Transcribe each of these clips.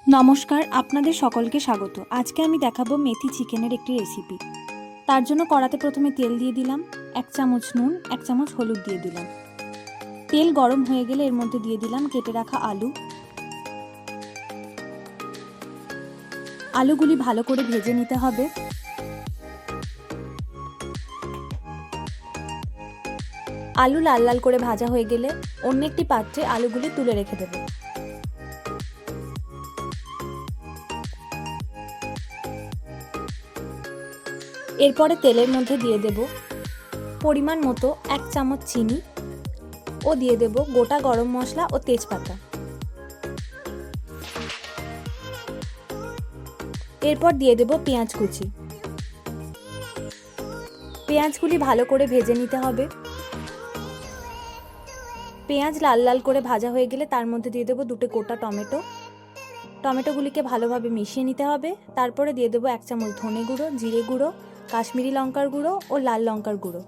নমস্কার, আপনাদের সকলকে স্বাগত। আজকে আমি দেখাবো মেথি চিকেনের একটি রেসিপি। তার জন্য কড়াতে প্রথমে তেল দিয়ে দিলাম, 1 চামচ নুন, 1 চামচ হলুদ দিয়ে দিলাম। তেল গরম হয়ে গেলে এর মধ্যে দিয়ে দিলাম কেটে রাখা আলু। আলুগুলি ভালো করে ভেজে নিতে হবে। আলু লাল লাল করে ভাজা হয়ে গেলে অন্য একটি পাত্রে আলুগুলি তুলে রেখে দেব। এরপরে তেলের মধ্যে দিয়ে দেব পরিমাণ মতো 1 চামচ চিনি ও দিয়ে দেব গোটা গরম মশলা ও তেজপাতা। এরপর দিয়ে দেব পেঁয়াজ কুচি। পেঁয়াজগুলি ভালো করে ভেজে নিতে হবে। পেঁয়াজ লাল লাল করে ভাজা হয়ে গেলে তার মধ্যে দিয়ে দেব 2টে গোটা টমেটো। টমেটোগুলিকে ভালোভাবে মিশিয়ে নিতে হবে। তারপরে দিয়ে দেব 1 চামচ ধনে গুঁড়ো, জিরে গুঁড়ো, কাশ্মীরি লঙ্কার গুঁড়ো ও লাল লঙ্কার গুঁড়ো।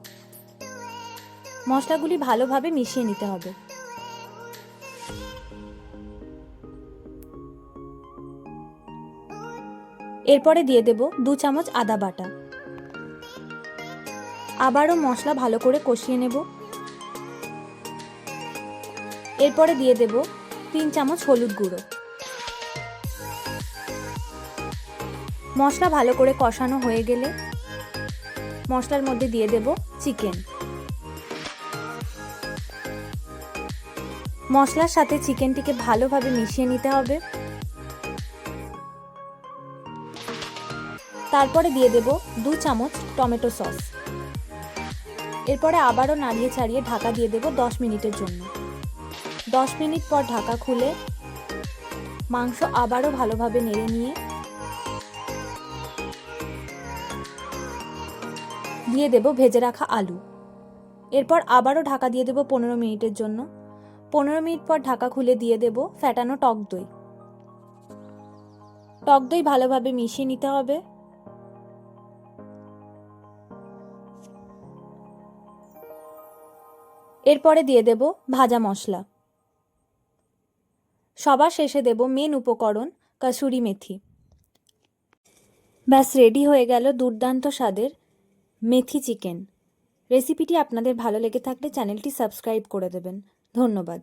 মশলাগুলি ভালোভাবে মিশিয়ে নিতে হবে। এরপরে দিয়ে দেব 2 চামচ আদা বাটা। আবারও মশলা ভালো করে কষিয়ে নেব। এরপরে দিয়ে দেব 3 চামচ হলুদ গুঁড়ো। মশলা ভালো করে কষানো হয়ে গেলে মশলার মধ্যে দিয়ে দেব চিকেন। মশলার সাথে চিকেনটিকে ভালোভাবে মিশিয়ে নিতে হবে। তারপরে দিয়ে দেব 2 চামচ টমেটো সস। এরপরে আবারও নাড়িয়ে ছাড়িয়ে ঢাকা দিয়ে দেব 10 মিনিটের জন্য। 10 মিনিট পর ঢাকা খুলে মাংস আবারও ভালোভাবে নেড়ে নিয়ে দিয়ে দেব ভেজে রাখা আলু। এরপর আবারও ঢাকা দিয়ে দেব 15 মিনিটের জন্য। 15 মিনিট পর ঢাকা খুলে দিয়ে দেব ফ্যাটানো টক দই। টক দই ভালোভাবে মিশিয়ে নিতে হবে। এরপরে দিয়ে দেব ভাজা মশলা। সবার শেষে দেব মেন উপকরণ কসুরি মেথি। ব্যাস রেডি হয়ে গেল দুর্দান্ত স্বাদের মেথি চিকেন। রেসিপিটি আপনাদের ভালো লেগে থাকলে চ্যানেলটি সাবস্ক্রাইব করে দেবেন। ধন্যবাদ।